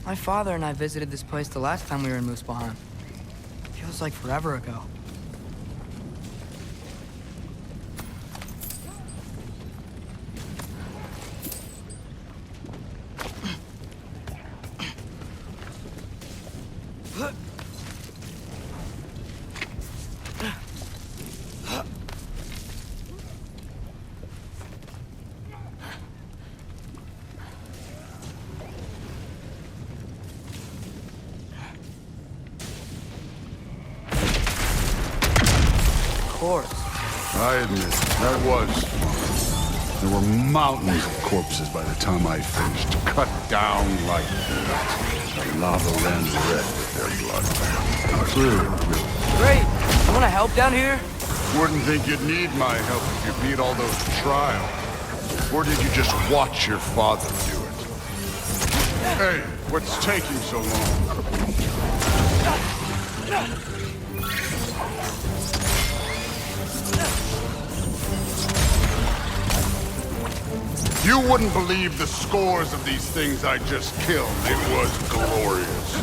My father and I visited this place the last time we were in Muspelheim. Feels like forever ago. I admit, that was fun. There were mountains of corpses by the time I finished, cut down like that. The lava ran red with their blood. Clearly, Great! You wanna help down here? wouldn't think you'd need my help if you beat all those trials. Or did you just watch your father do it? Hey, what's taking so long? You wouldn't believe the scores of these things I just killed. It was glorious.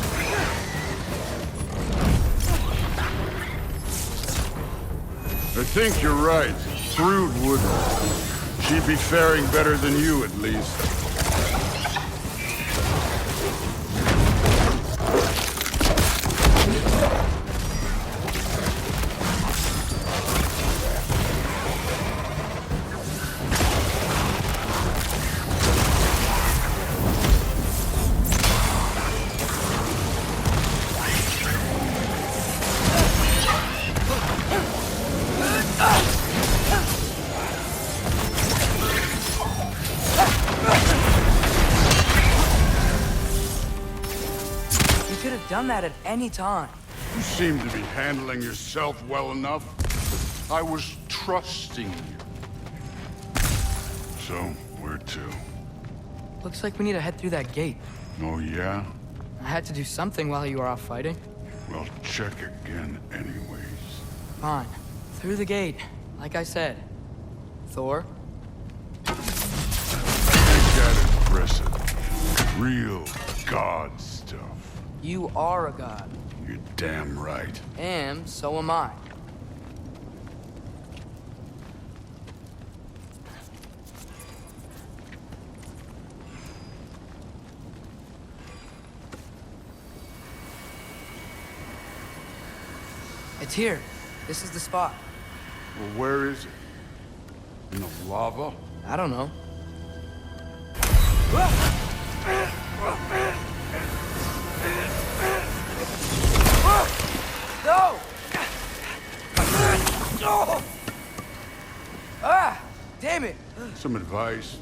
I think you're right. Thrud wouldn't. She'd be faring better than you, at least. Done that at any time. You seem to be handling yourself well enough. I was trusting you. So, where to? Looks like we need to head through that gate. Oh, yeah? I had to do something while you were off fighting. Well, check again anyways. Fine. Through the gate, like I said. Thor? Ain't that impressive? Real god stuff. You are a god. You're damn right. And so am I. It's here. This is the spot. Well, where is it? In the lava? I don't know. No! Ah! Damn it! Some advice.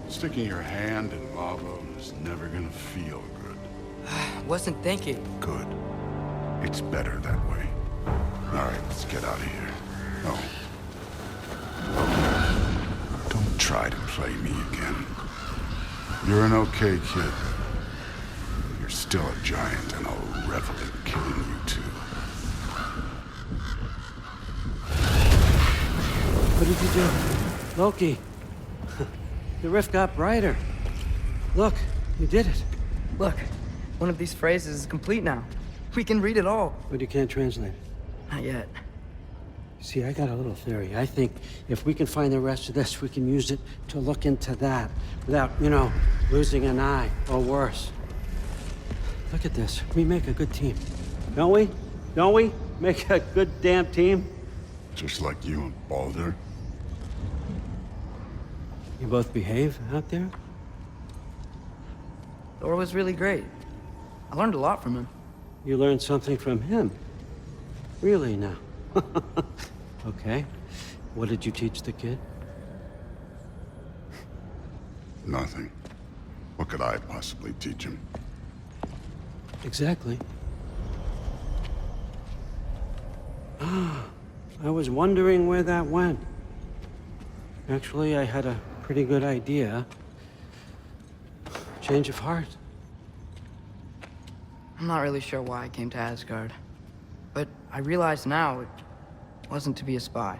Sticking your hand in lava is never gonna feel good. Wasn't thinking. Good. It's better that way. Alright, let's get out of here. No. Don't try to play me again. You're an okay kid. You're still a giant, and I'll revel in killing you too. What did you do? Loki. The rift got brighter. Look, you did it. Look, one of these phrases is complete now. We can read it all. But you can't translate it. Not yet. See, I got a little theory. I think if we can find the rest of this, we can use it to look into that without, losing an eye or worse. Look at this. We make a good team. Don't we? Don't we? Make a good damn team? Just like you and Baldur. You both behave out there? Thor was really great. I learned a lot from him. You learned something from him? Really now? Okay. What did you teach the kid? Nothing. What could I possibly teach him? Exactly. I was wondering where that went. Actually, I had a pretty good idea. Change of heart. I'm not really sure why I came to Asgard. But I realize now it wasn't to be a spy.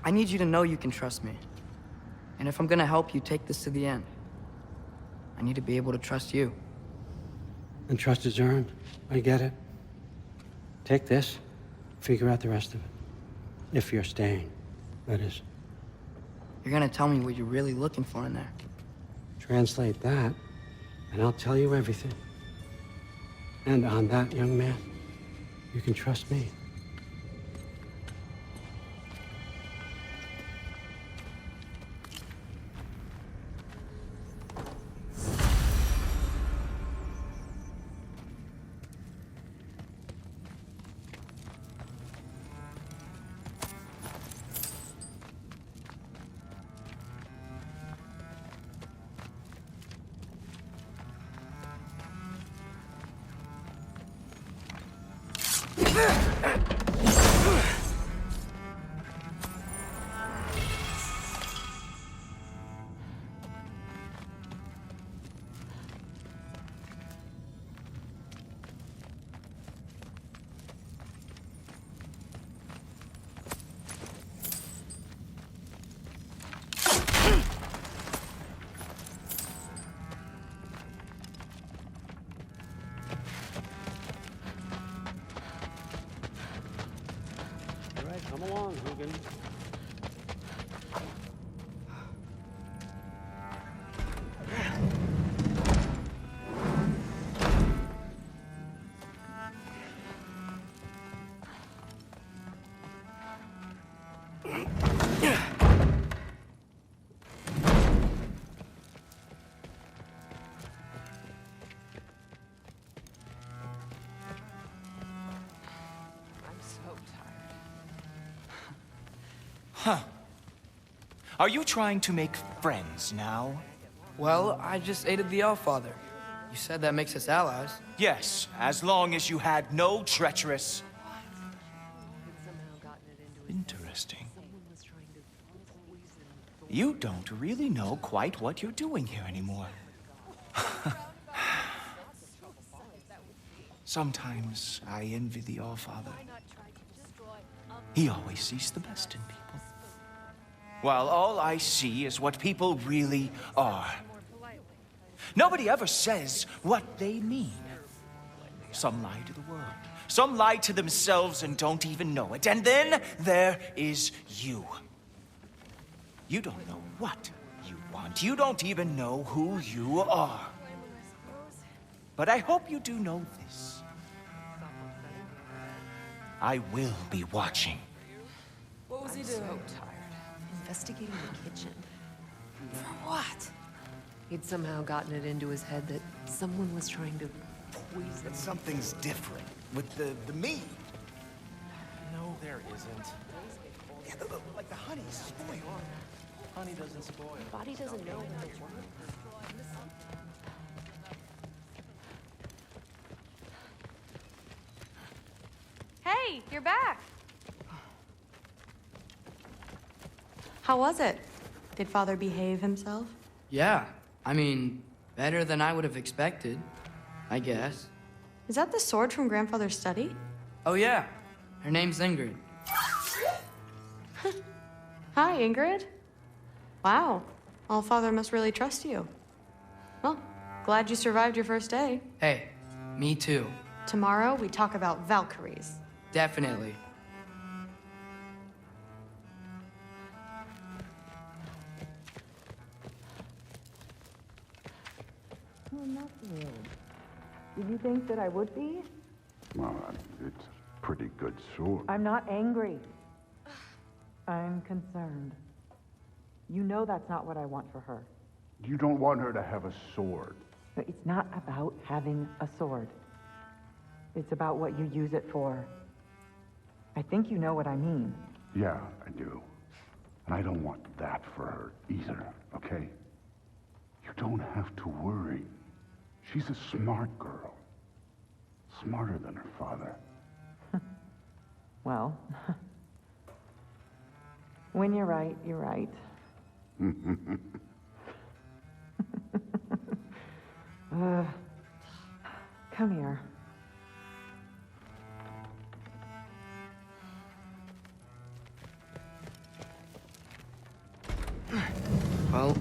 I need you to know you can trust me. And if I'm gonna help you take this to the end, I need to be able to trust you. And trust is earned. I get it. Take this, figure out the rest of it. If you're staying, that is. You're gonna tell me what you're really looking for in there. Translate that, and I'll tell you everything. And on that, young man, you can trust me. All right, come along, Hugin. Huh. Are you trying to make friends now? Well, I just aided the Allfather. You said that makes us allies. Yes, as long as you had no treacherous... Interesting. You don't really know quite what you're doing here anymore. Sometimes I envy the Allfather. He always sees the best in people. While all I see is what people really are. Nobody ever says what they mean. Some lie to the world. Some lie to themselves and don't even know it. And then there is you. You don't know what you want. You don't even know who you are. But I hope you do know this. I will be watching. What was he doing? So tired. Investigating the kitchen. For what? He'd somehow gotten it into his head that someone was trying to poison. But something's different with the meat. No, there isn't. Yeah, like the honey's spoiled. Honey doesn't spoil. Body doesn't know when it's wrong. Hey, you're back. How was it? Did Father behave himself? Yeah, I mean, better than I would have expected, I guess. Is that the sword from Grandfather's study? Oh yeah, her name's Ingrid. Hi, Ingrid. Wow, Allfather must really trust you. Well, glad you survived your first day. Hey, me too. Tomorrow, we talk about Valkyries. Definitely. Did you think that I would be? Well, it's a pretty good sword. I'm not angry. I'm concerned. You know that's not what I want for her. You don't want her to have a sword. But it's not about having a sword. It's about what you use it for. I think you know what I mean. Yeah, I do. And I don't want that for her either, okay? You don't have to worry. She's a smart girl. Smarter than her father. Well, when you're right, you're right. Come here. Well,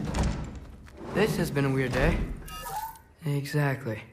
this has been a weird day. Exactly.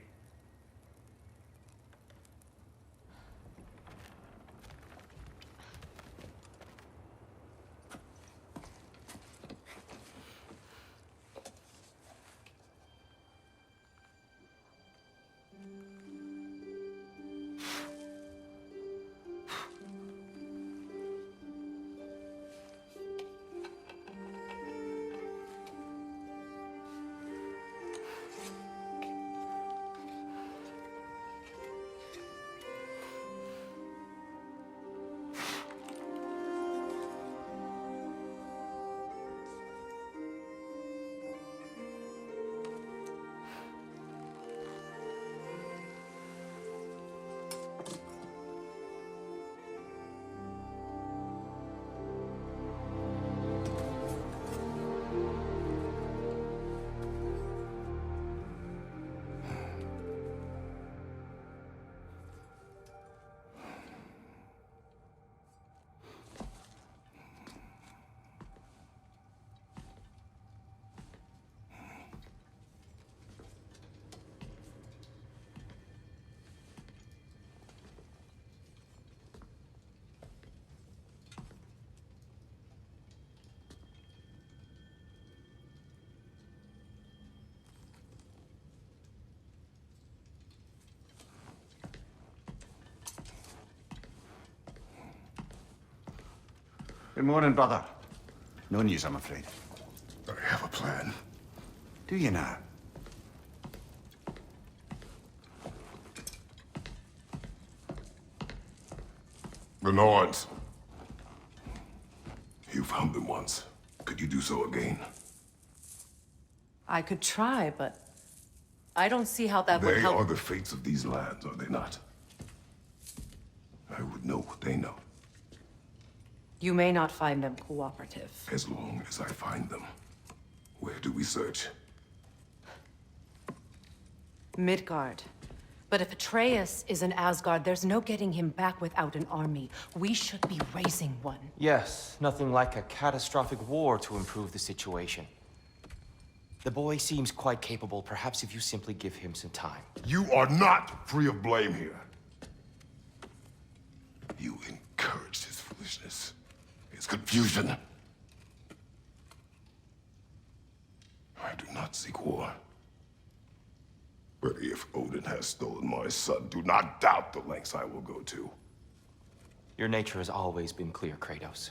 Good morning, brother. No news, I'm afraid. I have a plan. Do you now? The Norns. You found them once. Could you do so again? I could try, but I don't see how that would They help. are the fates of these lands, are they not? I would know what they know, You may not find them cooperative. as long as I find them. Where do we search? Midgard. But if Atreus is in Asgard, there's no getting him back without an army. We should be raising one. Yes, nothing like a catastrophic war to improve the situation. The boy seems quite capable. Perhaps if you simply give him some time. You are not free of blame here. You encouraged his foolishness, his confusion. I do not seek war. But if Odin has stolen my son, do not doubt the lengths I will go to. Your nature has always been clear, Kratos.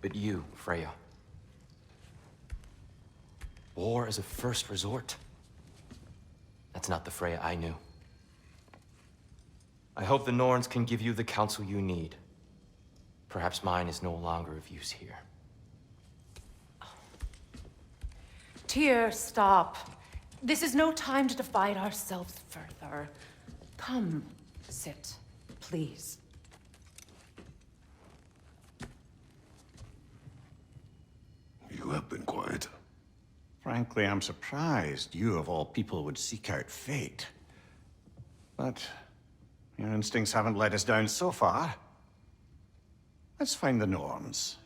But you, Freya. War is a first resort. That's not the Freya I knew. I hope the Norns can give you the counsel you need. Perhaps mine is no longer of use here. Tyr, stop. This is no time to divide ourselves further. Come, sit, please. You have been quiet. Frankly, I'm surprised you, of all people, would seek out fate. But your instincts haven't let us down so far. Let's find the Norns.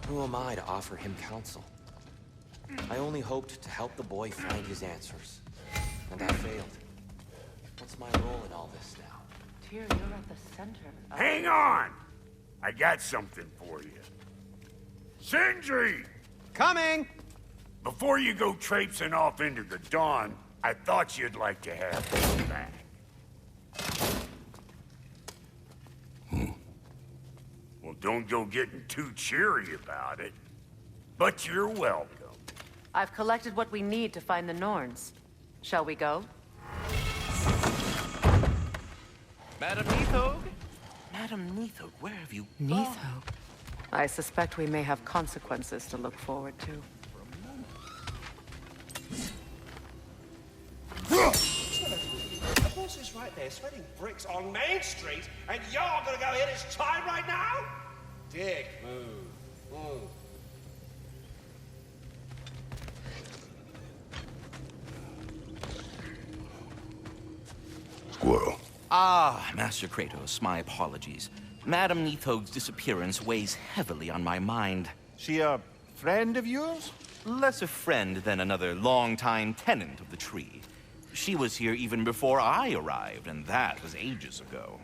Who am I to offer him counsel? I only hoped to help the boy find his answers. And I failed. What's my role in all this now? Tyr, you're at the center of... Hang on! I got something for you. Sindri! Coming! Before you go traipsing off into the dawn, I thought you'd like to have this back. Well, don't go getting too cheery about it. But you're welcome. I've collected what we need to find the Norns. Shall we go? Madam Neathog? Madam Neathog, where have you gone? Neathog. I suspect we may have consequences to look forward to. The boss is right there, sweating bricks on Main Street, and you're gonna go hit his time right now? Dick move. squirrel. Ah, Master Kratos, my apologies. Madame Nithog's disappearance weighs heavily on my mind. She a friend of yours? Less a friend than another longtime tenant of the tree. She was here even before I arrived, and that was ages ago.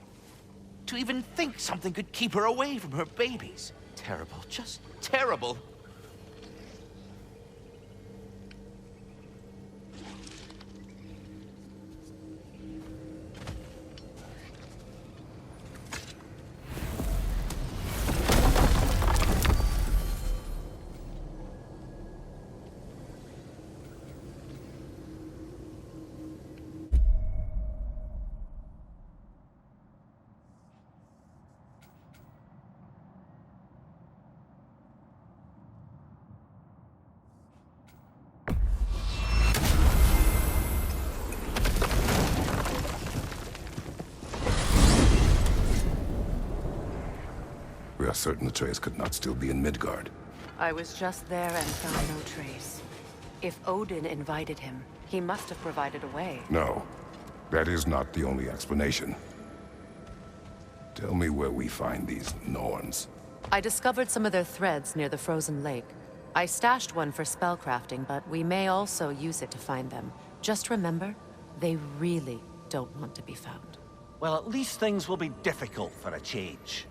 To even think something could keep her away from her babies. Terrible, just terrible. We are certain Atreus could not still be in Midgard. I was just there and found no trace. If Odin invited him, he must have provided a way. No, that is not the only explanation. Tell me where we find these Norns. I discovered some of their threads near the frozen lake. I stashed one for spellcrafting, but we may also use it to find them. Just remember, they really don't want to be found. Well, at least things will be difficult for a change.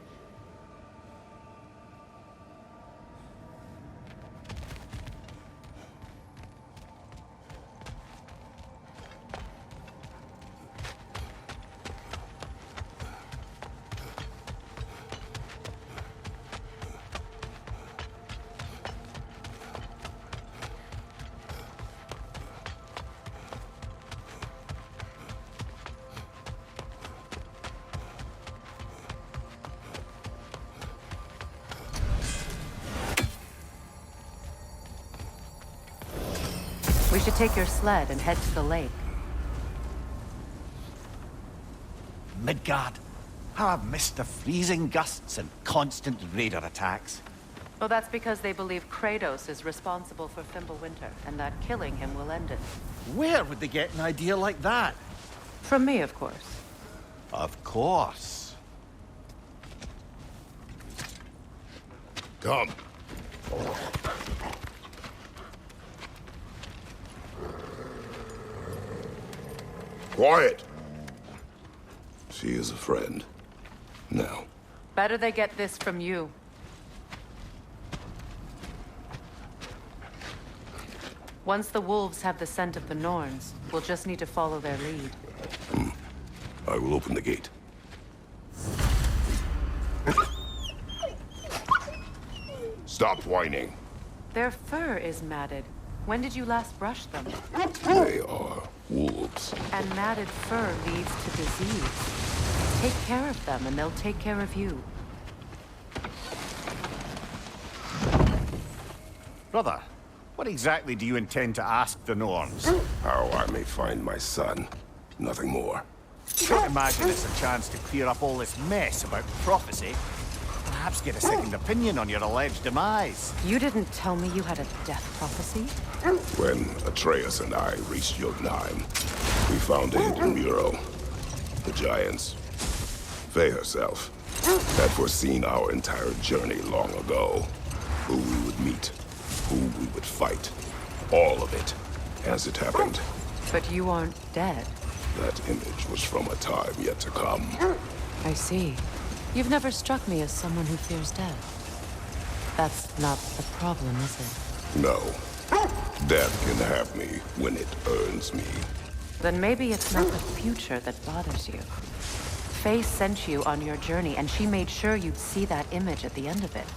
We should take your sled and head to the lake. Midgard. How I've missed the freezing gusts and constant raider attacks. Well, that's because they believe Kratos is responsible for Fimbulwinter, and that killing him will end it. Where would they get an idea like that? From me, of course. Of course. Come. Quiet! She is a friend. Now. Better they get this from you. Once the wolves have the scent of the Norns, we'll just need to follow their lead. I will open the gate. Stop whining. Their fur is matted. When did you last brush them? They are wolves. And matted fur leads to disease. Take care of them, and they'll take care of you. Brother, what exactly do you intend to ask the Norns? How I may find my son. Nothing more. Can't imagine it's a chance to clear up all this mess about prophecy. Perhaps get a second opinion on your alleged demise. You didn't tell me you had a death prophecy? When Atreus and I reached Jotunheim, we found a hidden mural. The giants, Faye herself, had foreseen our entire journey long ago. Who we would meet, who we would fight. All of it, as it happened. But you aren't dead. That image was from a time yet to come. I see. You've never struck me as someone who fears death. That's not the problem, is it? No. Death can have me when it earns me. Then maybe it's not the future that bothers you. Faye sent you on your journey, and she made sure you'd see that image at the end of it.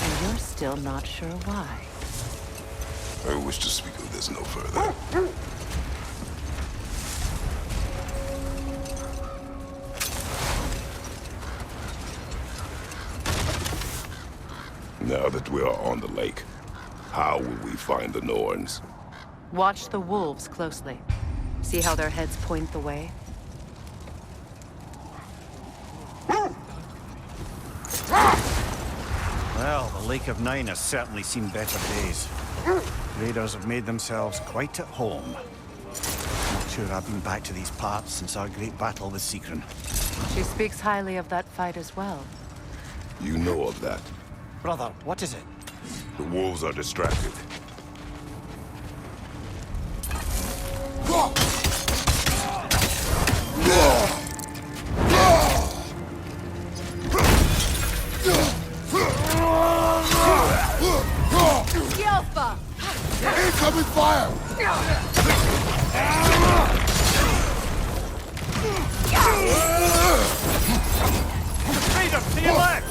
And you're still not sure why. I wish to speak of this no further. Now that we are on the lake, how will we find the Norns? Watch the wolves closely. See how their heads point the way? Well, the Lake of Nine has certainly seen better days. Raiders have made themselves quite at home. Sure, I've been back to these parts since our great battle with Sigrun. She speaks highly of that fight as well. You know of that. Brother, what is it? The wolves are distracted. Incoming fire! Freedom, to your left!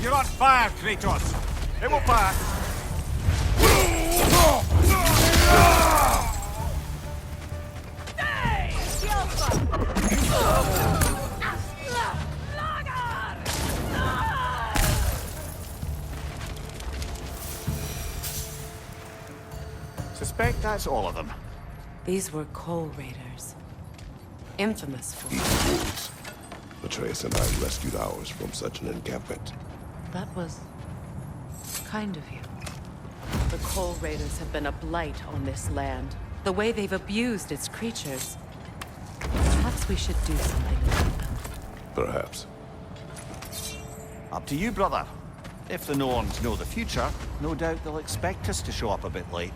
You're on fire, Kratos! It will pass! Suspect that's all of them. These were Coal Raiders. Infamous for... Wolves. Atreus and I rescued ours from such an encampment. That was... kind of you. The Coal Raiders have been a blight on this land. The way they've abused its creatures. Perhaps we should do something about them. Perhaps. Up to you, brother. If the Norns know the future, no doubt they'll expect us to show up a bit late.